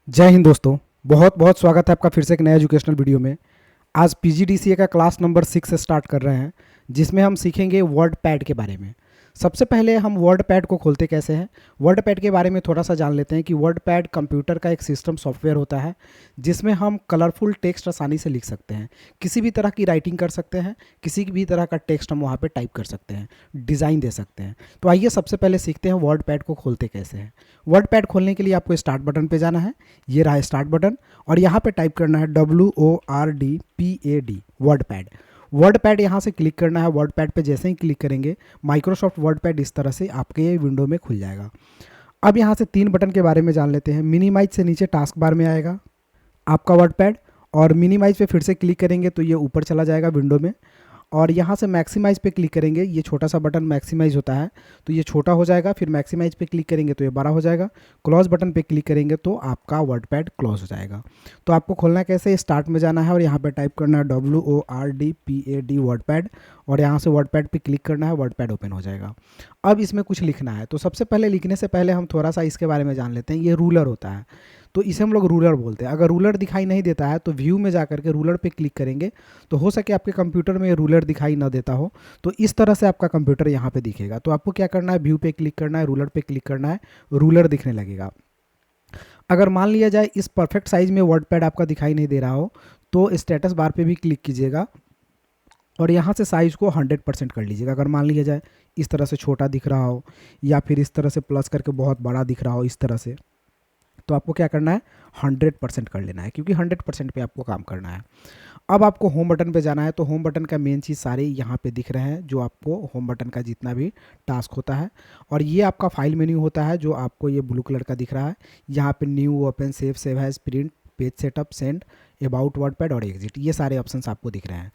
जय हिंद दोस्तों। बहुत बहुत स्वागत है आपका फिर से एक नया एजुकेशनल वीडियो में। आज पीजीडीसीए का क्लास नंबर 6 से स्टार्ट कर रहे हैं, जिसमें हम सीखेंगे वर्ड पैड के बारे में। सबसे पहले हम वर्ड पैड को खोलते कैसे हैं, वर्ड पैड के बारे में थोड़ा सा जान लेते हैं कि वर्ड पैड कंप्यूटर का एक सिस्टम सॉफ्टवेयर होता है, जिसमें हम कलरफुल टेक्स्ट आसानी से लिख सकते हैं, किसी भी तरह की राइटिंग कर सकते हैं, किसी भी तरह का टेक्स्ट हम वहाँ पे टाइप कर सकते हैं, डिज़ाइन दे सकते हैं। तो आइए सबसे पहले सीखते हैं वर्ड पैड को खोलते कैसे हैं। वर्ड पैड खोलने के लिए आपको स्टार्ट बटन पे जाना है, ये रहा स्टार्ट बटन, और यहाँ पे टाइप करना है WORDPAD word pad. Word pad यहाँ से क्लिक करना है। वर्ड पैड पे जैसे ही क्लिक करेंगे माइक्रोसॉफ्ट वर्ड पैड इस तरह से आपके ये विंडो में खुल जाएगा। अब यहाँ से तीन बटन के बारे में जान लेते हैं। मिनिमाइज से नीचे टास्क बार में आएगा आपका वर्ड पैड, और मिनिमाइज पे फिर से क्लिक करेंगे तो ये ऊपर चला जाएगा विंडो में, और यहाँ से मैक्सिमाइज पे क्लिक करेंगे, ये छोटा सा बटन मैक्सिमाइज होता है तो ये छोटा हो जाएगा, फिर मैक्सिमाइज पे क्लिक करेंगे तो ये बड़ा हो जाएगा, क्लोज बटन पे क्लिक करेंगे तो आपका वर्ड पैड क्लोज हो जाएगा। तो आपको खोलना कैसे, स्टार्ट में जाना है और यहाँ पे टाइप करना है WORDPAD वर्ड पैड, और यहाँ से वर्ड पैड पे क्लिक करना है, वर्ड पैड ओपन हो जाएगा। अब इसमें कुछ लिखना है, तो सबसे पहले लिखने से पहले हम थोड़ा सा इसके बारे में जान लेते हैं। ये रूलर होता है, तो इसे हम लोग रूलर बोलते हैं। अगर रूलर दिखाई नहीं देता है तो व्यू में जाकर के रूलर पे क्लिक करेंगे, तो हो सके आपके कंप्यूटर में रूलर दिखाई ना देता हो, तो इस तरह से आपका कंप्यूटर यहाँ पे दिखेगा। तो आपको क्या करना है, व्यू पे क्लिक करना है, रूलर पे क्लिक करना है, रूलर दिखने लगेगा। अगर मान लिया जाए इस परफेक्ट साइज में वर्ड पैड आपका दिखाई नहीं दे रहा हो, तो स्टेटस बार पे भी क्लिक कीजिएगा और यहाँ से साइज़ को 100% कर लीजिएगा। अगर मान लिया जाए इस तरह से छोटा दिख रहा हो, या फिर इस तरह से प्लस करके बहुत बड़ा दिख रहा हो इस तरह से, तो आपको क्या करना है, 100% कर लेना है, क्योंकि 100% पे आपको काम करना है। अब आपको होम बटन पे जाना है, तो होम बटन का मेन चीज़ सारे यहाँ पे दिख रहे हैं, जो आपको होम बटन का जितना भी टास्क होता है, और ये आपका फाइल मेन्यू होता है जो आपको ये ब्लू कलर का दिख रहा है। यहाँ पे new, open, save, save as, print, page setup, send, about word pad और एग्जिट, ये सारे ऑप्शंस आपको दिख रहे हैं।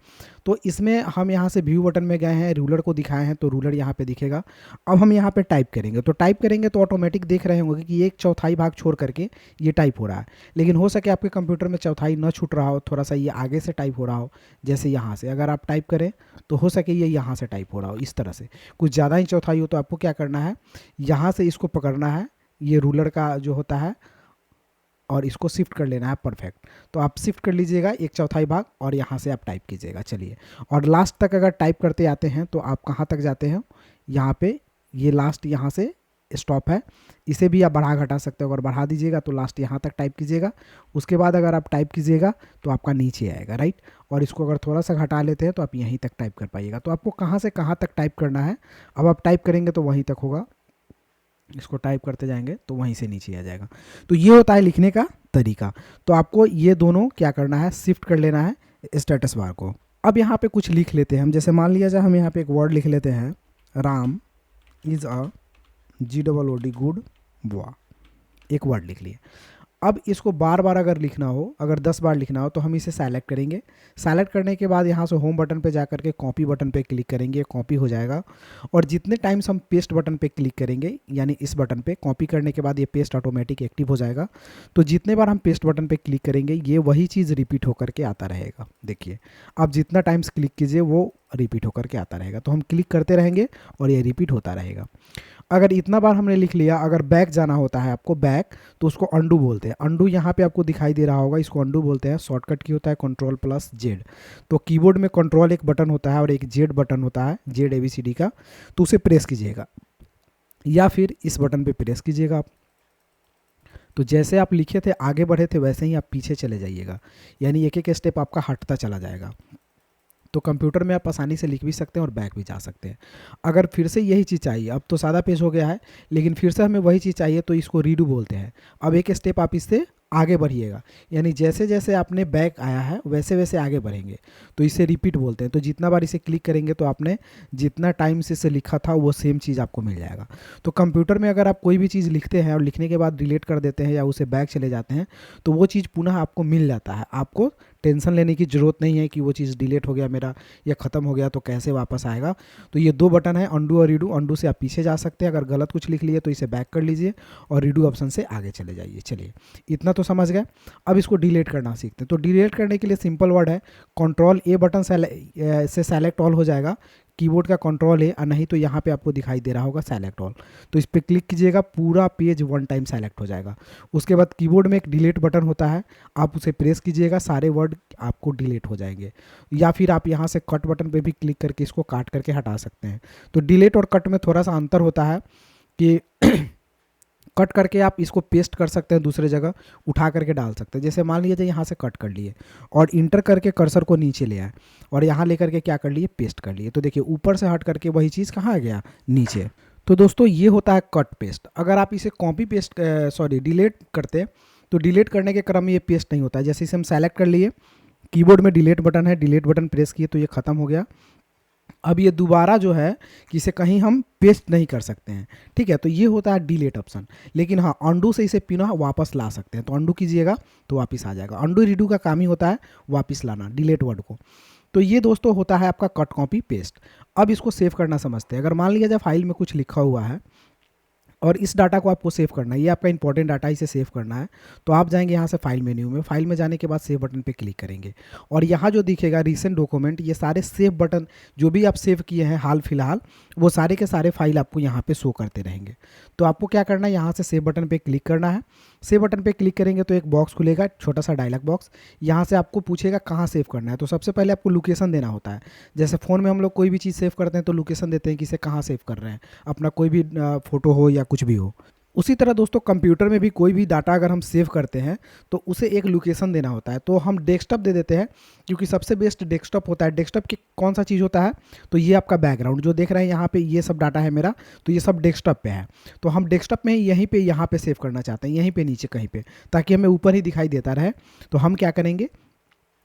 तो इसमें हम यहाँ से व्यू बटन में गए हैं, रूलर को दिखाए हैं, तो रूलर यहाँ पे दिखेगा। अब हम यहाँ पे टाइप करेंगे, तो टाइप करेंगे तो ऑटोमेटिक देख रहे होंगे कि एक चौथाई भाग छोड़ करके ये टाइप हो रहा है, लेकिन हो सके आपके कंप्यूटर में चौथाई न छूट रहा हो, थोड़ा सा ये आगे से टाइप हो रहा हो। जैसे यहाँ से अगर आप टाइप करें तो हो सके ये यहाँ से टाइप हो रहा हो इस तरह से, कुछ ज़्यादा ही चौथाई हो, तो आपको क्या करना है, यहाँ से इसको पकड़ना है, ये रूलर का जो होता है, और इसको शिफ्ट कर लेना है परफेक्ट। तो आप शिफ्ट कर लीजिएगा एक चौथाई भाग, और यहाँ से आप टाइप कीजिएगा। चलिए, और लास्ट तक अगर टाइप करते आते हैं तो आप कहाँ तक जाते हैं, यहाँ पे ये लास्ट यहाँ से स्टॉप है, इसे भी आप बढ़ा घटा सकते हो। अगर बढ़ा दीजिएगा तो लास्ट यहाँ तक टाइप कीजिएगा, उसके बाद अगर आप टाइप कीजिएगा तो आपका नीचे आएगा, राइट। और इसको अगर थोड़ा सा घटा लेते हैं तो आप यहीं तक टाइप कर पाइएगा। तो आपको कहाँ से कहाँ तक टाइप करना है, अब आप टाइप करेंगे तो वहीं तक होगा, इसको टाइप करते जाएंगे तो वहीं से नीचे आ जाएगा। तो ये होता है लिखने का तरीका। तो आपको ये दोनों क्या करना है, शिफ्ट कर लेना है स्टेटस बार को। अब यहाँ पे कुछ लिख लेते हैं हम, जैसे मान लिया जाए हम यहाँ पे एक वर्ड लिख लेते हैं, Ram is a GOOD good boy, एक वर्ड लिख लिए। अब इसको बार बार अगर लिखना हो, अगर 10 बार लिखना हो, तो हम इसे सेलेक्ट करेंगे। सेलेक्ट करने के बाद यहाँ से होम बटन पे जा करके कॉपी बटन पे क्लिक करेंगे, कॉपी हो जाएगा। और जितने टाइम्स हम पेस्ट बटन पे क्लिक करेंगे, यानी इस बटन पे कॉपी करने के बाद ये पेस्ट ऑटोमेटिक एक्टिव हो जाएगा। तो जितने बार हम पेस्ट बटन पे क्लिक करेंगे ये वही चीज़ रिपीट होकर के आता रहेगा। देखिए, आप जितना टाइम्स क्लिक कीजिए वो रिपीट होकर के आता रहेगा। तो हम क्लिक करते रहेंगे और ये रिपीट होता रहेगा। अगर इतना बार हमने लिख लिया, अगर बैक जाना होता है आपको बैक, तो उसको अंडू बोलते हैं। अंडू यहाँ पे आपको दिखाई दे रहा होगा, इसको अंडू बोलते हैं। शॉर्टकट की होता है Ctrl+Z। तो कीबोर्ड में कंट्रोल एक बटन होता है और एक जेड बटन होता है, जेड ABCD का, तो उसे प्रेस कीजिएगा, या फिर इस बटन पे प्रेस कीजिएगा आप। तो जैसे आप लिखे थे, आगे बढ़े थे, वैसे ही आप पीछे चले जाइएगा, यानी एक एक स्टेप आपका हटता चला जाएगा। तो कंप्यूटर में आप आसानी से लिख भी सकते हैं और बैक भी जा सकते हैं। अगर फिर से यही चीज़ चाहिए, अब तो सादा पेज हो गया है, लेकिन फिर से हमें वही चीज़ चाहिए, तो इसको रीडू बोलते हैं। अब एक स्टेप आप इससे आगे बढ़िएगा, यानी जैसे जैसे आपने बैक आया है वैसे वैसे आगे बढ़ेंगे, तो इसे रिपीट बोलते हैं। तो जितना बार इसे क्लिक करेंगे तो आपने जितना टाइम से इसे लिखा था वो सेम चीज़ आपको मिल जाएगा। तो कंप्यूटर में अगर आप कोई भी चीज़ लिखते हैं और लिखने के बाद डिलीट कर देते हैं या उसे बैक चले जाते हैं, तो वो चीज़ पुनः आपको मिल जाता है। आपको टेंशन लेने की ज़रूरत नहीं है कि वो चीज़ डिलीट हो गया मेरा या ख़त्म हो गया तो कैसे वापस आएगा। तो ये दो बटन है, अंडू और रीडू। अंडू से आप पीछे जा सकते हैं, अगर गलत कुछ लिख लिए तो इसे बैक कर लीजिए, और रीडू ऑप्शन से आगे चले जाइए। चलिए, इतना तो समझ गए। अब इसको डिलीट करना सीखते हैं। तो डिलीट करने के लिए सिंपल वर्ड है, Ctrl+A बटन से सेलेक्ट ऑल हो जाएगा, कीबोर्ड का कंट्रोल है, और नहीं तो यहाँ पे आपको दिखाई दे रहा होगा सेलेक्ट ऑल, तो इस पर क्लिक कीजिएगा, पूरा पेज वन टाइम सेलेक्ट हो जाएगा। उसके बाद कीबोर्ड में एक डिलीट बटन होता है, आप उसे प्रेस कीजिएगा, सारे वर्ड आपको डिलीट हो जाएंगे। या फिर आप यहाँ से कट बटन पे भी क्लिक करके इसको काट करके हटा सकते हैं। तो डिलीट और कट में थोड़ा सा अंतर होता है कि कट करके आप इसको पेस्ट कर सकते हैं, दूसरे जगह उठा करके डाल सकते हैं। जैसे मान लीजिए यहाँ से कट कर लिए और इंटर करके कर्सर को नीचे ले आए और यहाँ लेकर के क्या कर लिए, पेस्ट कर लिए। तो देखिए ऊपर से हट करके वही चीज़ कहाँ आ गया, नीचे। तो दोस्तों ये होता है कट पेस्ट। अगर आप इसे कॉपी पेस्ट डिलीट करते तो डिलीट करने के क्रम में ये पेस्ट नहीं होता है। जैसे इसे हम सेलेक्ट कर लिए, कीबोर्ड में डिलीट बटन है, डिलीट बटन प्रेस किए तो ये खत्म हो गया। अब ये दोबारा जो है कि इसे कहीं हम पेस्ट नहीं कर सकते हैं, ठीक है। तो ये होता है डिलीट ऑप्शन। लेकिन हाँ, अंडू से इसे पुनः वापस ला सकते हैं। तो अंडू कीजिएगा तो वापस आ जाएगा। अंडू रीडू का काम ही होता है वापस लाना डिलीट वर्ड को। तो ये दोस्तों होता है आपका कट कॉपी पेस्ट। अब इसको सेव करना समझते हैं। अगर मान लिया जाए फाइल में कुछ लिखा हुआ है और इस डाटा को आपको सेव करना है, ये आपका इंपॉर्टेंट डाटा, इसे सेव करना है, तो आप जाएंगे यहाँ से फाइल मेन्यू में। फाइल में जाने के बाद सेव बटन पे क्लिक करेंगे और यहाँ जो दिखेगा रीसेंट डॉक्यूमेंट, ये सारे सेव बटन जो भी आप सेव किए हैं हाल फिलहाल, वो सारे के सारे फाइल आपको यहाँ पे शो करते रहेंगे। तो आपको क्या करना है, यहाँ से सेव बटन पे क्लिक करना है। सेव बटन पे क्लिक करेंगे तो एक बॉक्स खुलेगा, छोटा सा डायलॉग बॉक्स। यहाँ से आपको पूछेगा कहाँ सेव करना है। तो सबसे पहले आपको लोकेशन देना होता है। जैसे फ़ोन में हम लोग कोई भी चीज़ सेव करते हैं तो लोकेशन देते हैं कि इसे कहाँ सेव कर रहे हैं, अपना कोई भी फोटो हो या कुछ भी हो। उसी तरह दोस्तों कंप्यूटर में भी कोई भी डाटा अगर हम सेव करते हैं तो उसे एक लोकेशन देना होता है। तो हम डेस्कटॉप दे देते हैं क्योंकि सबसे बेस्ट डेस्कटॉप होता है। डेस्कटॉप की कौन सा चीज़ होता है, तो ये आपका बैकग्राउंड जो देख रहे हैं यहाँ पे, ये सब डाटा है मेरा, तो ये सब डेस्कटॉप पे है। तो हम डेस्कटॉप में यहीं पे यहाँ पे सेव करना चाहते हैं, यहीं पे नीचे कहीं पे, ताकि हमें ऊपर ही दिखाई देता रहे। तो हम क्या करेंगे,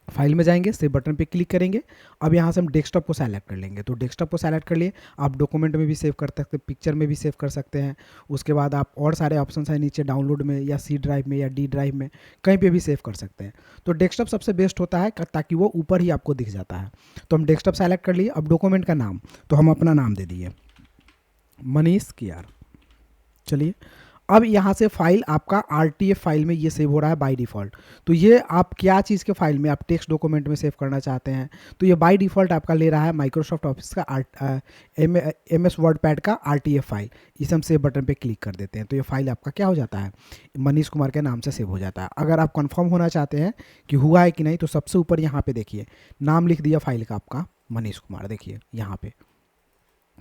फाइल में जाएंगे, सेव बटन पे क्लिक करेंगे। अब यहाँ से हम डेस्कटॉप को सेलेक्ट कर लेंगे। तो डेस्कटॉप को सेलेक्ट कर लिए, आप डॉक्यूमेंट में भी सेव कर सकते हैं, पिक्चर में भी सेव कर सकते हैं। उसके बाद आप और सारे ऑप्शन हैं नीचे, डाउनलोड में या सी ड्राइव में या डी ड्राइव में, कहीं पे भी सेव कर सकते हैं। तो डेस्कटॉप सबसे बेस्ट होता है ताकि वो ऊपर ही आपको दिख जाता है। तो हम डेस्कटॉप सेलेक्ट कर लिए। अब डॉक्यूमेंट का नाम, तो हम अपना नाम दे दिए मनीष कियार। चलिए अब यहाँ से फाइल आपका RTF फाइल में ये सेव हो रहा है बाय डिफ़ॉल्ट। तो ये आप क्या चीज़ के फाइल में, आप टेक्स्ट डॉक्यूमेंट में सेव करना चाहते हैं तो ये बाय डिफ़ॉल्ट आपका ले रहा है माइक्रोसॉफ्ट ऑफिस का MS वर्ड पैड का RTF फाइल। इसे हम सेव बटन पे क्लिक कर देते हैं तो ये फाइल आपका क्या हो जाता है, मनीष कुमार के नाम से सेव हो जाता है। अगर आप कंफर्म होना चाहते हैं कि हुआ है कि नहीं, तो सबसे ऊपर यहाँ पे देखिए नाम लिख दिया फाइल का आपका मनीष कुमार, देखिए यहाँ पे,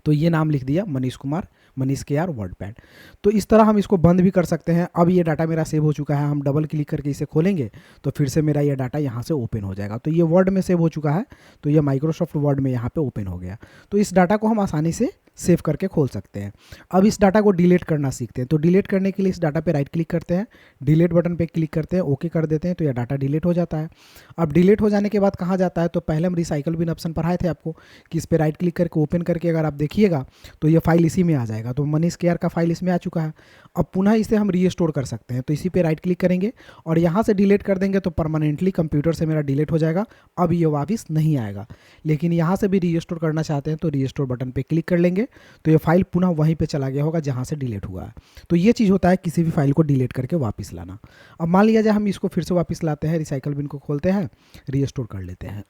तो ये नाम लिख दिया मनीष कुमार, मनीष कियार वर्ड पैड। तो इस तरह हम इसको बंद भी कर सकते हैं। अब ये डाटा मेरा सेव हो चुका है, हम डबल क्लिक करके इसे खोलेंगे तो फिर से मेरा ये डाटा यहाँ से ओपन हो जाएगा। तो ये वर्ड में सेव हो चुका है, तो ये माइक्रोसॉफ्ट वर्ड में यहाँ पे ओपन हो गया। तो इस डाटा को हम आसानी से सेव करके खोल सकते हैं। अब इस डाटा को डिलीट करना सीखते हैं। तो डिलीट करने के लिए इस डाटा पे राइट क्लिक करते हैं, डिलीट बटन पे क्लिक करते हैं, ओके कर देते हैं, तो यह डाटा डिलीट हो जाता है। अब डिलीट हो जाने के बाद कहाँ जाता है, तो पहले हम रिसाइकल बिन ऑप्शन पढ़ाए थे आपको कि इस पर राइट क्लिक करके ओपन करके अगर आप देखिएगा तो ये फाइल इसी में आ जाएगा। तो मनीष कियार का फाइल इसमें आ चुका है। अब पुनः इसे हम रीस्टोर कर सकते हैं। तो इसी पे राइट क्लिक करेंगे और यहाँ से डिलीट कर देंगे तो परमानेंटली कंप्यूटर से मेरा डिलीट हो जाएगा। अब ये वापस नहीं आएगा। लेकिन यहाँ से भी रीस्टोर करना चाहते हैं तो रीस्टोर बटन पे क्लिक कर लेंगे तो ये फाइल पुनः वहीं पे चला गया होगा जहाँ से डिलीट हुआ है। तो ये चीज़ होता है किसी भी फाइल को डिलीट करके वापस लाना। अब मान लिया जाए हम इसको फिर से वापस लाते हैं, रिसाइकल बिन को खोलते हैं, रीस्टोर कर लेते हैं।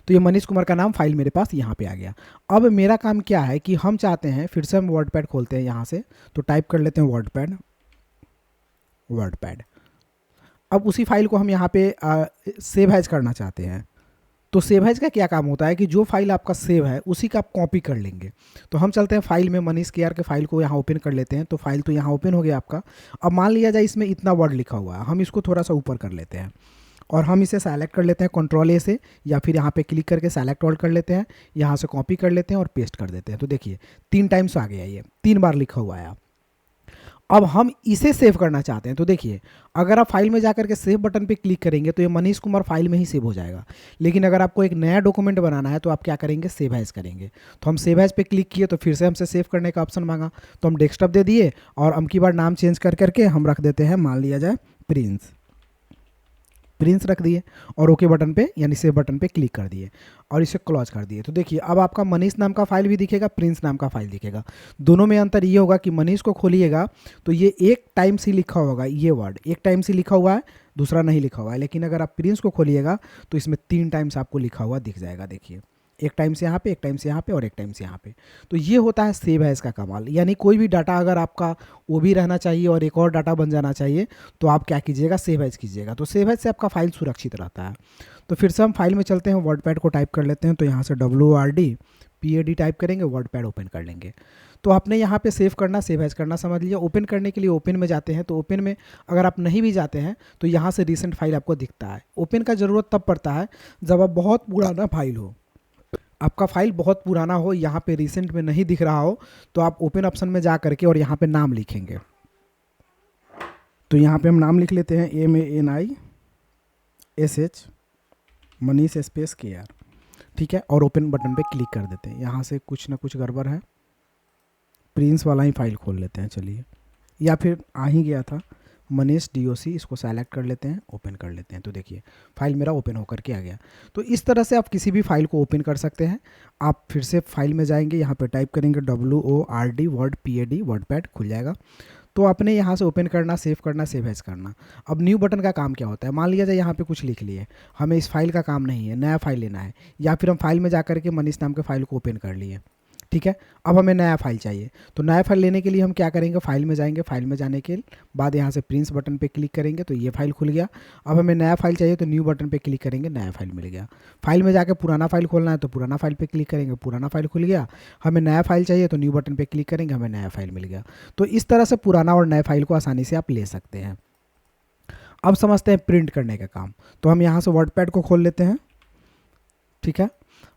तो ये मनीष कुमार का नाम फाइल मेरे पास यहाँ पे आ गया। अब मेरा काम क्या है कि हम चाहते हैं, फिर से हम वर्ड पैड खोलते हैं यहाँ से, तो टाइप कर लेते हैं वर्ड पैड। अब उसी फाइल को हम यहाँ पे सेव एज करना चाहते हैं। तो सेव एज का क्या काम होता है कि जो फाइल आपका सेव है उसी का आप कॉपी कर लेंगे। तो हम चलते हैं फाइल में, मनीष कियार के फाइल को यहाँ ओपन कर लेते हैं। तो फाइल तो यहाँ ओपन हो गया आपका। अब मान लिया जाए इसमें इतना वर्ड लिखा हुआ है, हम इसको थोड़ा सा ऊपर कर लेते हैं और हम इसे सेलेक्ट कर लेते हैं Ctrl A से, या फिर यहाँ पे क्लिक करके सेलेक्ट ऑल कर लेते हैं, यहाँ से कॉपी कर लेते हैं और पेस्ट कर देते हैं। तो देखिए 3 टाइम्स आ गया, ये 3 बार लिखा हुआ है। अब हम इसे सेव करना चाहते हैं। तो देखिए अगर आप फाइल में जाकर के सेव बटन पे क्लिक करेंगे तो ये मनीष कुमार फाइल में ही सेव हो जाएगा। लेकिन अगर आपको एक नया डॉक्यूमेंट बनाना है तो आप क्या करेंगे, सेव एज करेंगे। तो हम सेव एज पे क्लिक किए तो फिर से हमसे सेव करने का ऑप्शन मांगा, तो हम डेस्कटॉप दे दिए और अब की बार नाम चेंज कर करके हम रख देते हैं, मान लिया जाए प्रिंस रख दिए और ओके बटन पे यानी सेव बटन पे क्लिक कर दिए और इसे क्लोज कर दिए। तो देखिए अब आपका मनीष नाम का फाइल भी दिखेगा, प्रिंस नाम का फाइल दिखेगा। दोनों में अंतर ये होगा कि मनीष को खोलिएगा तो ये एक टाइम से लिखा होगा, ये वर्ड एक टाइम से लिखा हुआ है, दूसरा नहीं लिखा हुआ है। लेकिन अगर आप प्रिंस को खोलिएगा तो इसमें 3 टाइम्स आपको लिखा हुआ दिख जाएगा। देखिए एक टाइम से यहाँ पे, एक टाइम से यहाँ पे और एक टाइम से यहाँ पे। तो ये होता है सेव एज का कमाल। यानी कोई भी डाटा अगर आपका वो भी रहना चाहिए और एक और डाटा बन जाना चाहिए तो आप क्या कीजिएगा, सेव एज कीजिएगा। तो सेव एज से आपका फाइल सुरक्षित रहता है। तो फिर से हम फाइल में चलते हैं, वर्डपैड को टाइप कर लेते हैं। तो यहाँ से WORDPAD टाइप करेंगे, वर्डपैड ओपन कर लेंगे। तो आपने यहाँ पे सेव करना, सेव एज करना समझ लिया। ओपन करने के लिए ओपन में जाते हैं। तो ओपन में अगर आप नहीं भी जाते हैं तो यहाँ से रिसेंट फाइल आपको दिखता है। ओपन का ज़रूरत तब पड़ता है जब आप बहुत पुराना फाइल हो, आपका फाइल बहुत पुराना हो, यहाँ पे रिसेंट में नहीं दिख रहा हो, तो आप ओपन ऑप्शन में जा करके और यहाँ पे नाम लिखेंगे। तो यहाँ पे हम नाम लिख लेते हैं MANISH मनीष स्पेस KR, ठीक है। और ओपन बटन पे क्लिक कर देते हैं। यहाँ से कुछ ना कुछ गड़बड़ है, प्रिंस वाला ही फाइल खोल लेते हैं चलिए, या फिर आ ही गया था मनीष DOC, इसको सेलेक्ट कर लेते हैं, ओपन कर लेते हैं। तो देखिए फाइल मेरा ओपन होकर के आ गया। तो इस तरह से आप किसी भी फाइल को ओपन कर सकते हैं। आप फिर से फाइल में जाएंगे, यहाँ पे टाइप करेंगे WORDPAD, वर्डपैड खुल जाएगा। तो आपने यहाँ से ओपन करना, सेव करना, सेव एज करना। अब न्यू बटन का काम क्या होता है, मान लिया जाए यहाँ पे कुछ लिख लिए, हमें इस फाइल का काम नहीं है, नया फाइल लेना है, या फिर हम फाइल में जा करके मनीष नाम के फाइल को ओपन कर लिए, ठीक है। अब हमें नया फाइल चाहिए। तो नया फाइल लेने के लिए हम क्या करेंगे, फाइल में जाएंगे, फाइल में जाने के बाद यहाँ से प्रिंस बटन पे क्लिक करेंगे तो ये फाइल खुल गया। अब हमें नया फाइल चाहिए तो न्यू बटन पे क्लिक करेंगे, नया फाइल मिल गया। फाइल में जाकर पुराना फाइल खोलना है तो पुराना फाइल पे क्लिक करेंगे, पुराना फाइल खुल गया। हमें नया फाइल चाहिए तो न्यू बटन पे क्लिक करेंगे, हमें नया फाइल मिल गया। तो इस तरह से पुराना और नए फाइल को आसानी से आप ले सकते हैं। अब समझते हैं प्रिंट करने का काम। तो हम यहाँ से वर्डपैड को खोल लेते हैं, ठीक है।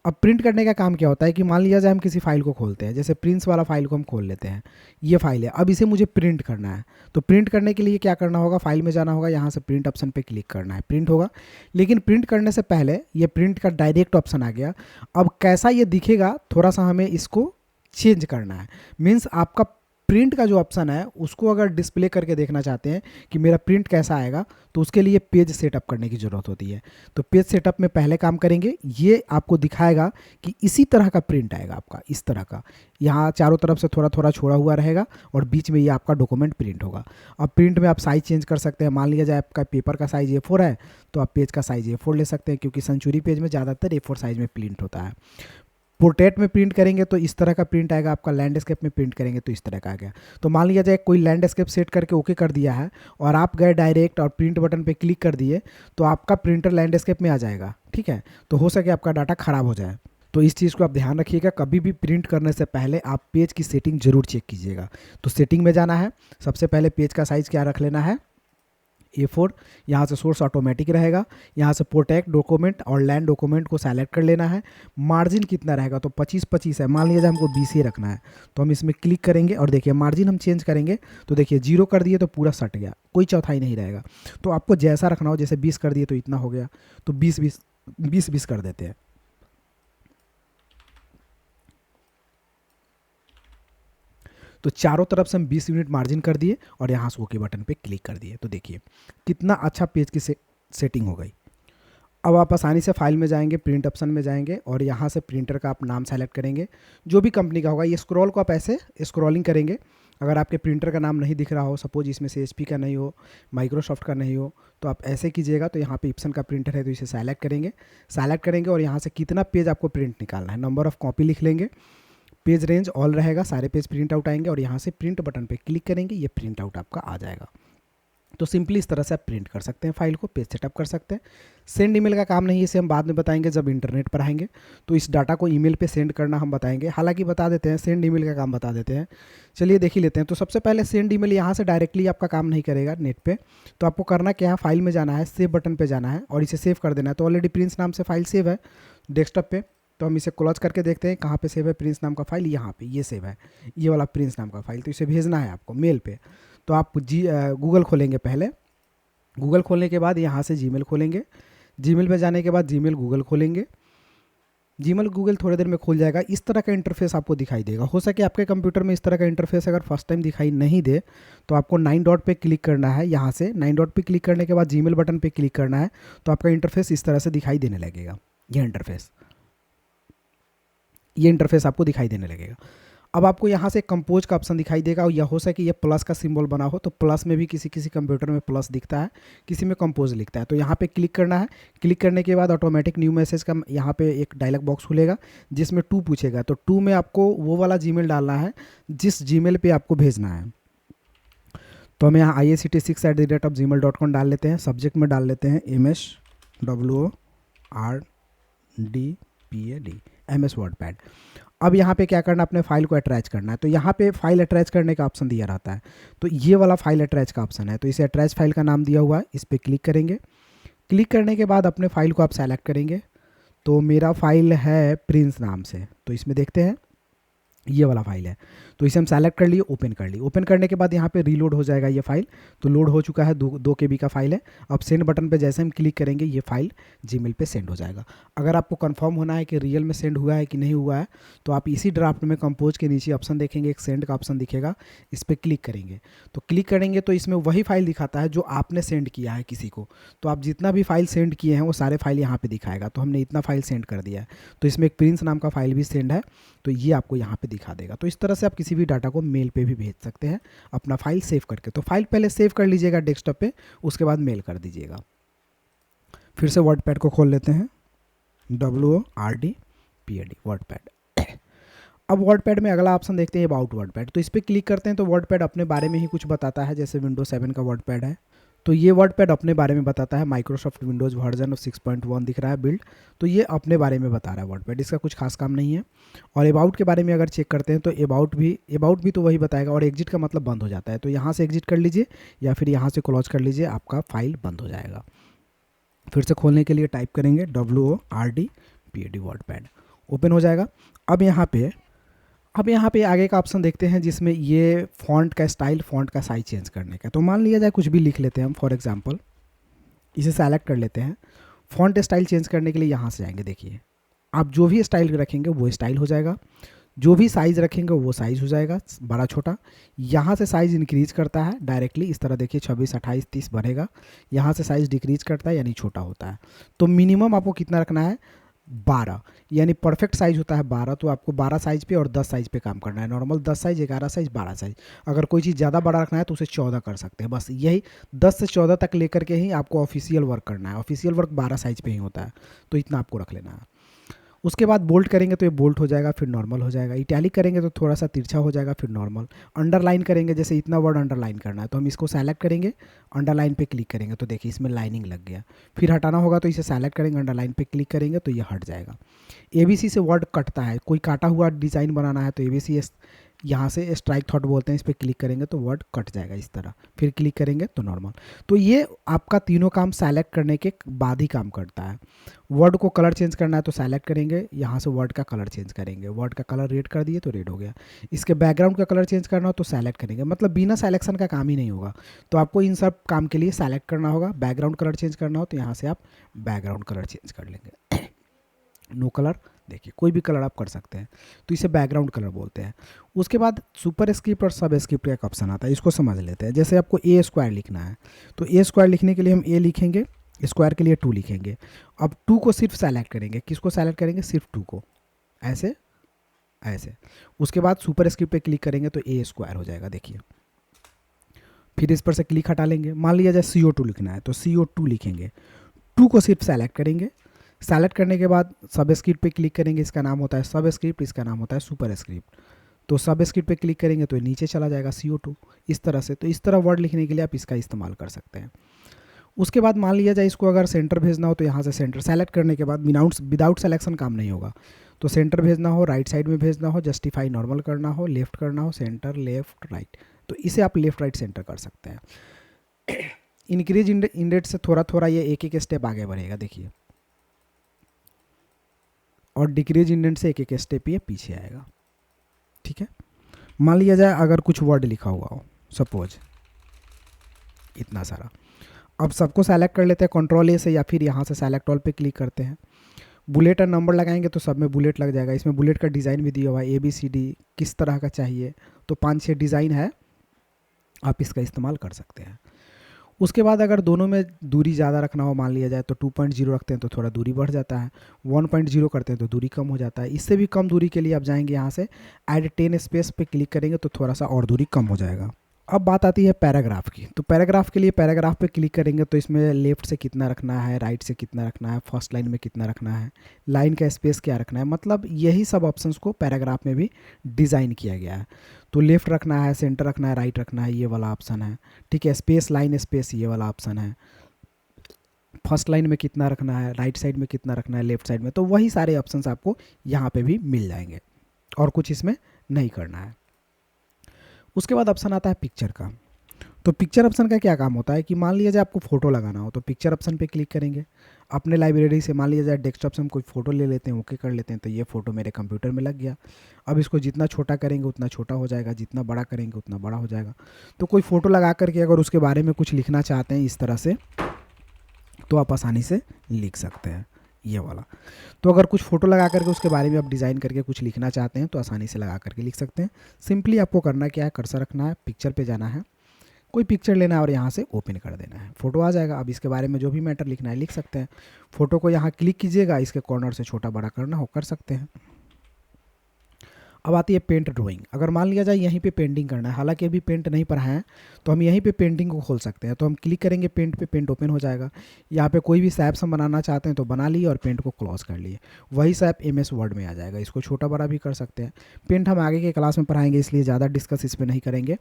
अब प्रिंट करने का काम क्या होता है कि मान लिया जाए हम किसी फाइल को खोलते हैं, जैसे प्रिंस वाला फाइल को हम खोल लेते हैं, ये फाइल है, अब इसे मुझे प्रिंट करना है। तो प्रिंट करने के लिए क्या करना होगा, फाइल में जाना होगा, यहाँ से प्रिंट ऑप्शन पे क्लिक करना है, प्रिंट होगा। लेकिन प्रिंट करने से पहले ये प्रिंट का डायरेक्ट ऑप्शन आ गया। अब कैसा ये दिखेगा, थोड़ा सा हमें इसको चेंज करना है। मीन्स आपका प्रिंट का जो ऑप्शन है उसको अगर डिस्प्ले करके देखना चाहते हैं कि मेरा प्रिंट कैसा आएगा, तो उसके लिए पेज सेटअप करने की ज़रूरत होती है। तो पेज सेटअप में पहले काम करेंगे, ये आपको दिखाएगा कि इसी तरह का प्रिंट आएगा आपका, इस तरह का। यहाँ चारों तरफ से थोड़ा थोड़ा छोड़ा हुआ रहेगा और बीच में ये आपका डॉक्यूमेंट प्रिंट होगा। अब प्रिंट में आप साइज़ चेंज कर सकते हैं। मान लिया जाए आपका पेपर का साइज़ A4 है तो आप पेज का साइज़ A4 ले सकते हैं, क्योंकि सेंचुरी पेज में ज़्यादातर A4 साइज़ में प्रिंट होता है। पोर्ट्रेट में प्रिंट करेंगे तो इस तरह का प्रिंट आएगा आपका, लैंडस्केप में प्रिंट करेंगे तो इस तरह का आ गया। तो मान लिया जाए कोई लैंडस्केप सेट करके ओके कर दिया है और आप गए डायरेक्ट और प्रिंट बटन पे क्लिक कर दिए, तो आपका प्रिंटर लैंडस्केप में आ जाएगा, ठीक है। तो हो सके आपका डाटा ख़राब हो जाए। तो इस चीज़ को आप ध्यान रखिएगा, कभी भी प्रिंट करने से पहले आप पेज की सेटिंग जरूर चेक कीजिएगा। तो सेटिंग में जाना है, सबसे पहले पेज का साइज़ क्या रख लेना है, A4। यहाँ से सोर्स ऑटोमेटिक रहेगा, यहाँ से प्रोटेक्ट डॉक्यूमेंट और लैंड डॉक्यूमेंट को सेलेक्ट कर लेना है। मार्जिन कितना रहेगा, तो 25-25 है, मान लीजिए हमको 20 ही रखना है। तो हम इसमें क्लिक करेंगे और देखिए मार्जिन हम चेंज करेंगे तो देखिए 0 कर दिए तो पूरा सट गया, कोई चौथाई नहीं रहेगा। तो आपको जैसा रखना हो, जैसे 20 कर दिए तो इतना हो गया, तो 20-20 कर देते हैं। तो चारों तरफ से हम 20 यूनिट मार्जिन कर दिए और यहाँ से ओके बटन पे क्लिक कर दिए। तो देखिए कितना अच्छा पेज की सेटिंग हो गई। अब आप आसानी से फाइल में जाएंगे, प्रिंट ऑप्शन में जाएंगे और यहाँ से प्रिंटर का आप नाम सेलेक्ट करेंगे, जो भी कंपनी का होगा। ये स्क्रॉल को आप ऐसे स्क्रॉलिंग करेंगे। अगर आपके प्रिंटर का नाम नहीं दिख रहा हो, सपोज इसमें से HP का नहीं हो, माइक्रोसॉफ्ट का नहीं हो, तो आप ऐसे कीजिएगा। तो यहाँ पे इप्सन का प्रिंटर है तो इसे सेलेक्ट करेंगे और यहाँ से कितना पेज आपको प्रिंट निकालना है, नंबर ऑफ़ कॉपी लिख लेंगे। पेज रेंज ऑल रहेगा, सारे पेज प्रिंट आउट आएंगे और यहाँ से प्रिंट बटन पे क्लिक करेंगे, ये प्रिंट आउट आपका आ जाएगा। तो सिंपली इस तरह से आप प्रिंट कर सकते हैं फाइल को, पेज सेटअप कर सकते हैं। सेंड ईमेल का काम नहीं है, इसे हम बाद में बताएंगे जब इंटरनेट पर आएंगे। तो इस डाटा को ईमेल पे सेंड करना हम बताएंगे, हालांकि बता देते हैं, सेंड ईमेल का काम बता देते हैं। चलिए देख ही लेते हैं। तो सबसे पहले सेंड ईमेल यहाँ से डायरेक्टली आपका काम नहीं करेगा नेट पे। तो आपको करना क्या है, फाइल में जाना है, सेव बटन पे जाना है और इसे सेव कर देना है। तो ऑलरेडी प्रिंस नाम से फाइल सेव है डेस्कटॉप पे। तो हम इसे क्लोज करके देखते हैं कहाँ पे सेव है प्रिंस नाम का फाइल, यहाँ पे ये सेव है, ये वाला प्रिंस नाम का फाइल। तो इसे भेजना है आपको मेल पे। तो आप गूगल खोलेंगे पहले, गूगल खोलने के बाद यहाँ से जीमेल खोलेंगे, जीमेल पे जाने के बाद जीमेल गूगल खोलेंगे, जीमेल गूगल थोड़ी देर में खुल जाएगा। इस तरह का इंटरफेस आपको दिखाई देगा। हो सके आपके कंप्यूटर में इस तरह का इंटरफेस अगर फर्स्ट टाइम दिखाई नहीं दे तो आपको 9 डॉट पे क्लिक करना है। यहाँ से 9 डॉट पे क्लिक करने के बाद जीमेल बटन पे क्लिक करना है, तो आपका इंटरफेस इस तरह से दिखाई देने लगेगा। ये इंटरफेस आपको दिखाई देने लगेगा। अब आपको यहाँ से कंपोज का ऑप्शन दिखाई देगा और यह हो सके ये प्लस का सिंबल बना हो, तो प्लस में भी किसी किसी कंप्यूटर में प्लस दिखता है, किसी में कंपोज लिखता है। तो यहाँ पे क्लिक करना है। क्लिक करने के बाद ऑटोमेटिक न्यू मैसेज का यहाँ पे एक डायलॉग बॉक्स खुलेगा जिसमें 2 पूछेगा। तो 2 में आपको वो वाला जीमेल डालना है जिस जीमेल पे आपको भेजना है। तो हम यहाँ IACT6@gmail.com डाल लेते हैं। सब्जेक्ट में डाल लेते हैं MSWORDPAD, MS वर्डपैड। अब यहाँ पे क्या करना है, अपने फाइल को अटैच करना है। तो यहाँ पे फाइल अटैच करने का ऑप्शन दिया रहता है, तो ये वाला फाइल अटैच का ऑप्शन है। तो इसे अटैच फाइल का नाम दिया हुआ है, इस पर क्लिक करेंगे। क्लिक करने के बाद अपने फाइल को आप सेलेक्ट करेंगे। तो मेरा फाइल है प्रिंस नाम से, तो इसमें देखते हैं ये वाला फाइल है। तो इसे हम सेलेक्ट कर लिए, ओपन कर लिए। ओपन करने के बाद यहाँ पे रीलोड हो जाएगा ये फाइल। तो लोड हो चुका है, 2 KB का फाइल है। अब सेंड बटन पे जैसे हम क्लिक करेंगे ये फाइल जीमेल पे सेंड हो जाएगा। अगर आपको कंफर्म होना है कि रियल में सेंड हुआ है कि नहीं हुआ है, तो आप इसी ड्राफ्ट में कंपोज के नीचे ऑप्शन देखेंगे, एक सेंड का ऑप्शन दिखेगा, इस पर क्लिक करेंगे। तो क्लिक करेंगे तो इसमें वही फाइल दिखाता है जो आपने सेंड किया है किसी को। तो आप जितना भी फाइल सेंड किए हैं वो सारे फाइल यहाँ पे दिखाएगा। तो हमने इतना फाइल सेंड कर दिया है, तो इसमें एक प्रिंस नाम का फाइल भी सेंड है, तो ये आपको यहाँ पे दिखा देगा। तो इस तरह से आप किसी भी डाटा को मेल पे भी भेज सकते हैं अपना फाइल सेव करके। तो फाइल पहले सेव कर लीजिएगा डेस्कटॉप पे, उसके बाद मेल कर दीजिएगा। फिर से वर्डपैड को खोल लेते हैं, WORDPAD वर्डपैड। अब वर्डपैड में अगला ऑप्शन देखते हैं अबाउट वर्डपैड। तो इस पर क्लिक करते हैं तो वर्डपैड अपने बारे में ही कुछ बताता है। जैसे विंडोज 7 का वर्डपैड है, तो ये वर्डपैड अपने बारे में बताता है। माइक्रोसॉफ्ट विंडोज़ वर्जन 6.1 दिख रहा है बिल्ड, तो ये अपने बारे में बता रहा है वर्डपैड, इसका कुछ खास काम नहीं है। और अबाउट के बारे में अगर चेक करते हैं तो अबाउट भी तो वही बताएगा। और एग्जिट का मतलब बंद हो जाता है, तो यहाँ से एग्जिट कर लीजिए या फिर यहाँ से क्लोज कर लीजिए, आपका फाइल बंद हो जाएगा। फिर से खोलने के लिए टाइप करेंगे WORDPAD वर्डपैड, ओपन हो जाएगा। अब यहाँ पे आगे का ऑप्शन देखते हैं जिसमें ये फ़ॉन्ट का स्टाइल, फ़ॉन्ट का साइज चेंज करने का। तो मान लिया जाए कुछ भी लिख लेते हैं हम, फॉर एग्जांपल इसे सेलेक्ट कर लेते हैं। फ़ॉन्ट स्टाइल चेंज करने के लिए यहाँ से जाएंगे, देखिए आप जो भी स्टाइल रखेंगे वो स्टाइल हो जाएगा, जो भी साइज़ रखेंगे वो साइज़ हो जाएगा, बड़ा छोटा। यहाँ से साइज़ इंक्रीज़ करता है डायरेक्टली, इस तरह देखिए 26, 28, 30 बढ़ेगा। यहाँ से साइज़ डिक्रीज़ करता है यानी छोटा होता है। तो मिनिमम आपको कितना रखना है, 12, यानी परफेक्ट साइज़ होता है 12। तो आपको 12 साइज़ पे और 10 साइज़ पे काम करना है। Normal 10 size, 11 size, 12 size. अगर कोई चीज़ ज़्यादा बड़ा रखना है तो उसे 14 कर सकते हैं। बस यही 10 से 14 तक लेकर के ही आपको ऑफिशियल वर्क करना है। ऑफिशियल वर्क 12 साइज़ पे ही होता है, तो इतना आपको रख लेना है। उसके बाद बोल्ट करेंगे तो ये बोल्ट हो जाएगा, फिर नॉर्मल हो जाएगा। इटैलिक करेंगे तो थोड़ा सा तिरछा हो जाएगा, फिर नॉर्मल। अंडरलाइन करेंगे, जैसे इतना वर्ड अंडरलाइन करना है तो हम इसको सेलेक्ट करेंगे, अंडरलाइन पे क्लिक करेंगे तो देखिए इसमें लाइनिंग लग गया। फिर हटाना होगा तो इसे सेलेक्ट करेंगे, अंडरलाइन पे क्लिक करेंगे तो ये हट जाएगा। ABC से वर्ड कटता है, कोई काटा हुआ डिज़ाइन बनाना है तो ABC यहाँ से स्ट्राइक थॉट बोलते हैं, इस पर क्लिक करेंगे तो वर्ड कट जाएगा इस तरह। फिर क्लिक करेंगे तो नॉर्मल। तो ये आपका तीनों काम सेलेक्ट करने के बाद ही काम करता है। वर्ड को कलर चेंज करना है तो सेलेक्ट करेंगे, यहाँ से वर्ड का कलर चेंज करेंगे। वर्ड का कलर रेड कर दिए तो रेड हो गया। इसके बैकग्राउंड का कलर चेंज करना हो तो सेलेक्ट करेंगे, मतलब बिना सेलेक्शन का काम ही नहीं होगा। तो आपको इन सब काम के लिए सेलेक्ट करना होगा। बैकग्राउंड कलर चेंज करना हो तो यहाँ से आप बैकग्राउंड कलर चेंज कर लेंगे। नो कलर, देखिए कोई भी कलर आप कर सकते हैं, तो इसे बैकग्राउंड कलर बोलते हैं। उसके बाद सुपर स्क्रिप्ट और सब स्क्रिप्ट का एक ऑप्शन आता है, इसको समझ लेते हैं। जैसे आपको A² लिखना है तो A² लिखने के लिए हम A लिखेंगे, स्क्वायर के लिए 2 लिखेंगे। अब 2 को सिर्फ सेलेक्ट करेंगे, किसको सेलेक्ट करेंगे, सिर्फ 2 को, ऐसे ऐसे। उसके बाद सुपर स्क्रिप्ट पे क्लिक करेंगे तो A² हो जाएगा, देखिए। फिर इस पर से क्लिक हटा लेंगे। मान लिया जाए CO2 लिखना है तो CO2 लिखेंगे, 2 को सिर्फ सेलेक्ट करेंगे। सेलेक्ट करने के बाद सब स्क्रिप्ट पे क्लिक करेंगे, इसका नाम होता है सब स्क्रिप्ट, इसका नाम होता है सुपर स्क्रिप्ट। तो सब स्क्रिप्ट पे क्लिक करेंगे तो नीचे चला जाएगा CO2, इस तरह से। तो इस तरह वर्ड लिखने के लिए आप इसका इस्तेमाल कर सकते हैं। उसके बाद मान लिया जाए इसको अगर सेंटर भेजना हो तो यहाँ से सेंटर सेलेक्ट करने के बाद विदाउट सेलेक्शन काम नहीं होगा। तो सेंटर भेजना हो, राइट साइड में भेजना हो, जस्टिफाई नॉर्मल करना हो, लेफ्ट करना हो, सेंटर, लेफ्ट, राइट, तो इसे आप लेफ्ट राइट सेंटर कर सकते हैं। इंक्रीज इंडेट से थोड़ा थोड़ा ये एक एक स्टेप आगे बढ़ेगा, देखिए। और डिक्रीज इंडेंट से एक एक स्टेप ये पीछे आएगा, ठीक है। मान लिया जाए अगर कुछ वर्ड लिखा हुआ हो, सपोज इतना सारा। अब सबको सेलेक्ट कर लेते हैं Ctrl+A से, या फिर यहाँ से सेलेक्ट ऑल पे क्लिक करते हैं। बुलेट और नंबर लगाएंगे तो सब में बुलेट लग जाएगा। इसमें बुलेट का डिज़ाइन भी दिया हुआ है, ABCD किस तरह का चाहिए, तो 5-6 डिज़ाइन है, आप इसका इस्तेमाल कर सकते हैं। उसके बाद अगर दोनों में दूरी ज़्यादा रखना हो, मान लिया जाए तो 2.0 रखते हैं तो थोड़ा दूरी बढ़ जाता है, 1.0 करते हैं तो दूरी कम हो जाता है। इससे भी कम दूरी के लिए आप जाएंगे यहाँ से ऐड 10 स्पेस पे क्लिक करेंगे तो थोड़ा सा और दूरी कम हो जाएगा। अब बात आती है पैराग्राफ की। तो पैराग्राफ के लिए पैराग्राफ पे क्लिक करेंगे तो इसमें लेफ्ट से कितना रखना है, राइट से कितना रखना है, फर्स्ट लाइन में कितना रखना है, लाइन का स्पेस क्या रखना है, मतलब यही सब ऑप्शंस को पैराग्राफ में भी डिज़ाइन किया गया है। तो लेफ्ट रखना है, सेंटर रखना है, राइट रखना है, ये वाला ऑप्शन है। ठीक है, स्पेस, लाइन, स्पेस, ये वाला ऑप्शन है। फर्स्ट लाइन में कितना रखना है, राइट साइड में कितना रखना है, लेफ्ट साइड में, तो वही सारे ऑप्शंस आपको यहाँ पे भी मिल जाएंगे और कुछ इसमें नहीं करना है। उसके बाद ऑप्शन आता है पिक्चर का। तो पिक्चर ऑप्शन का क्या काम होता है कि मान लिया जाए आपको फ़ोटो लगाना हो तो पिक्चर ऑप्शन पे क्लिक करेंगे। अपने लाइब्रेरी से मान लिया जाए डेस्कटॉप से हम कोई फ़ोटो ले लेते हैं, ओके कर लेते हैं, तो ये फ़ोटो मेरे कंप्यूटर में लग गया। अब इसको जितना छोटा करेंगे उतना छोटा हो जाएगा, जितना बड़ा करेंगे उतना बड़ा हो जाएगा। तो कोई फ़ोटो लगा करके अगर उसके बारे में कुछ लिखना चाहते हैं इस तरह से, तो आप आसानी से लिख सकते हैं ये वाला। तो अगर कुछ फ़ोटो लगा करके उसके बारे में आप डिज़ाइन करके कुछ लिखना चाहते हैं तो आसानी से लगा करके लिख सकते हैं। सिंपली आपको करना क्या है, कर्सर रखना है, पिक्चर पे जाना है, कोई पिक्चर लेना है और यहाँ से ओपन कर देना है, फ़ोटो आ जाएगा। अब इसके बारे में जो भी मैटर लिखना है लिख सकते हैं। फ़ोटो को यहाँ क्लिक कीजिएगा, इसके कॉर्नर से छोटा बड़ा करना हो कर सकते हैं। अब आती है पेंट ड्राइंग। अगर मान लिया जाए यहीं पे पेंटिंग करना है, हालांकि अभी पेंट नहीं पढ़ा है, तो हम यहीं पे पेंटिंग को खोल सकते हैं। तो हम क्लिक करेंगे पेंट पे, पेंट ओपन हो जाएगा। यहाँ पे कोई भी सैप्स हम बनाना चाहते हैं तो बना लिए और पेंट को क्लोज कर लिए, वही सैप MS वर्ड में आ जाएगा। इसको छोटा बड़ा भी कर सकते हैं। पेंट हम आगे के क्लास में पढ़ाएंगे, इसलिए ज़्यादा डिस्कस इस पर नहीं करेंगे।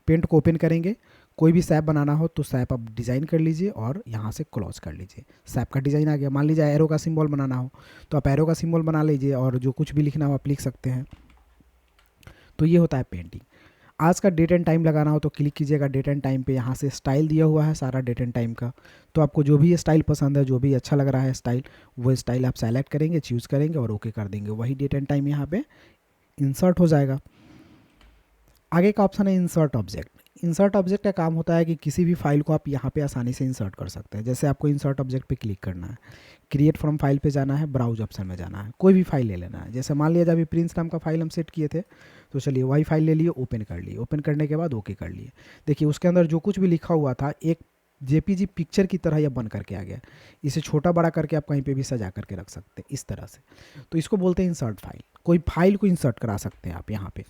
पेंट को ओपन करेंगे, कोई भी सैप बनाना हो तो सैप आप डिज़ाइन कर लीजिए और यहाँ से क्लोज कर लीजिए। सैप का डिज़ाइन आ गया। मान लीजिए एरो का सिंबल बनाना हो तो आप एरो का सिंबल बना लीजिए और जो कुछ भी लिखना हो आप लिख सकते हैं। तो ये होता है पेंटिंग। आज का डेट एंड टाइम लगाना हो तो क्लिक कीजिएगा डेट एंड टाइम पे, यहाँ से स्टाइल दिया हुआ है सारा डेट एंड टाइम का। तो आपको जो भी स्टाइल पसंद है, जो भी अच्छा लग रहा है स्टाइल, वो स्टाइल आप सेलेक्ट करेंगे, चूज़ करेंगे और ओके कर देंगे। वही डेट एंड टाइम यहाँ पे इंसर्ट हो जाएगा। आगे का ऑप्शन है इंसर्ट ऑब्जेक्ट। इंसर्ट ऑब्जेक्ट का काम होता है कि किसी भी फाइल को आप यहाँ पे आसानी से इंसर्ट कर सकते हैं। जैसे आपको इंसर्ट ऑब्जेक्ट पे क्लिक करना है, क्रिएट फ्रॉम फाइल पे जाना है, ब्राउज ऑप्शन में जाना है, कोई भी फाइल ले लेना है। जैसे मान लिया जाए अभी प्रिंस नाम का फाइल हम सेट किए थे, तो चलिए वही फाइल ले लिए, ओपन कर लिए। ओपन करने के बाद ओके कर लिए। देखिए उसके अंदर जो कुछ भी लिखा हुआ था एक JPG पिक्चर की तरह यह बन करके आ गया। इसे छोटा बड़ा करके आप कहीं पे भी सजा करके रख सकते हैं इस तरह से। तो इसको बोलते हैं इंसर्ट फाइल। कोई फाइल को इंसर्ट करा सकते हैं आप यहाँ पे।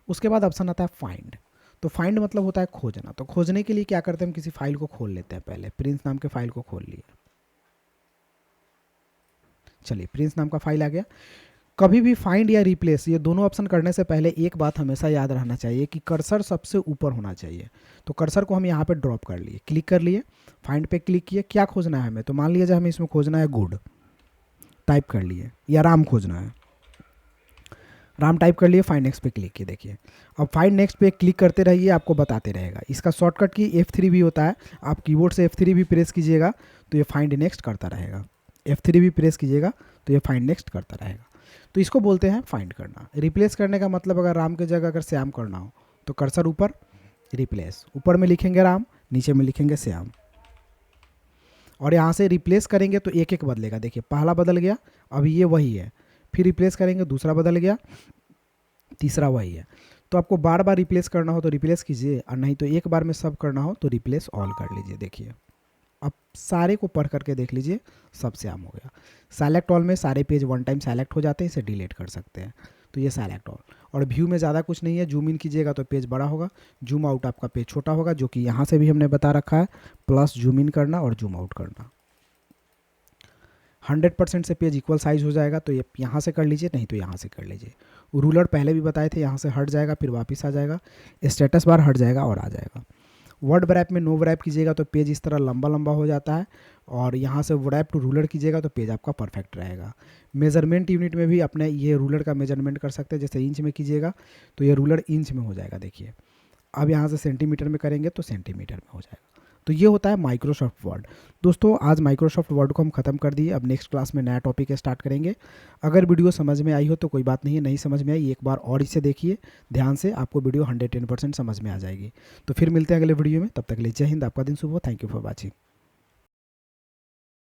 उसके बाद ऑप्शन आता है फाइंड। तो फाइंड मतलब होता है खोजना। तो खोजने के लिए क्या करते हैं, हम किसी फाइल को खोल लेते हैं। पहले प्रिंस नाम के फाइल को खोल लिए। चलिए प्रिंस नाम का फाइल आ गया। कभी भी फाइंड या रिप्लेस, ये दोनों ऑप्शन करने से पहले एक बात हमेशा याद रहना चाहिए कि कर्सर सबसे ऊपर होना चाहिए। तो कर्सर को हम यहाँ पे ड्रॉप कर लिए, क्लिक कर लिए, फाइंड पे क्लिक किए। क्या खोजना है हमें, तो मान लीजिए हमें इसमें खोजना है गुड, टाइप कर लिए, या राम खोजना है, राम टाइप कर लिए, फाइंड नेक्स्ट पे क्लिक किए। देखिए अब फाइंड नेक्स्ट पे क्लिक करते रहिए, आपको बताते रहेगा। इसका शॉर्टकट की F3 भी होता है, आप कीबोर्ड से F3 भी प्रेस कीजिएगा तो ये फाइंड नेक्स्ट करता रहेगा। F3 भी प्रेस कीजिएगा तो ये फाइंड नेक्स्ट करता रहेगा। तो इसको बोलते हैं फाइंड करना। रिप्लेस करने का मतलब अगर राम की जगह अगर श्याम करना हो तो कर्सर ऊपर, रिप्लेस, ऊपर में लिखेंगे राम, नीचे में लिखेंगे श्याम, और यहाँ से रिप्लेस करेंगे तो एक एक बदलेगा। देखिए पहला बदल गया, अभी ये वही है, फिर रिप्लेस करेंगे दूसरा बदल गया, तीसरा वही है। तो आपको बार बार रिप्लेस करना हो तो रिप्लेस कीजिए, और नहीं तो एक बार में सब करना हो तो रिप्लेस ऑल कर लीजिए। देखिए अब सारे को पढ़ करके देख लीजिए, सब श्याम हो गया। सेलेक्ट ऑल में सारे पेज वन टाइम सेलेक्ट हो जाते हैं, इसे डिलीट कर सकते हैं। तो ये सेलेक्ट ऑल। और व्यू में ज़्यादा कुछ नहीं है, जूम इन कीजिएगा तो पेज बड़ा होगा, जूम आउट आपका पेज छोटा होगा, जो कि यहाँ से भी हमने बता रखा है, प्लस जूम इन करना और जूम आउट करना। 100% से पेज इक्वल साइज हो जाएगा, तो ये यहाँ से कर लीजिए, नहीं तो यहाँ से कर लीजिए। रूलर पहले भी बताए थे, यहाँ से हट जाएगा फिर वापस आ जाएगा, स्टेटस बार हट जाएगा और आ जाएगा। वर्ड व्रैप में नो व्रैप कीजिएगा तो पेज इस तरह लंबा लंबा हो जाता है, और यहाँ से व्रैप टू रूलर कीजिएगा तो पेज आपका परफेक्ट रहेगा। मेजरमेंट यूनिट में भी अपने ये रूलर का मेजरमेंट कर सकते हैं। जैसे इंच में कीजिएगा तो ये रूलर इंच में हो जाएगा। देखिए अब यहाँ से सेंटीमीटर में करेंगे तो सेंटीमीटर में हो जाएगा। तो ये होता है माइक्रोसॉफ्ट वर्ड। दोस्तों आज माइक्रोसॉफ्ट वर्ड को हम ख़त्म कर दिए। अब नेक्स्ट क्लास में नया टॉपिक स्टार्ट करेंगे। अगर वीडियो समझ में आई हो तो कोई बात नहीं है, नहीं समझ में आई एक बार और इसे देखिए ध्यान से, आपको वीडियो 110% समझ में आ जाएगी। तो फिर मिलते हैं अगले वीडियो में, तब तक के लिए जय हिंद, आपका दिन शुभ हो। Thank you for watching.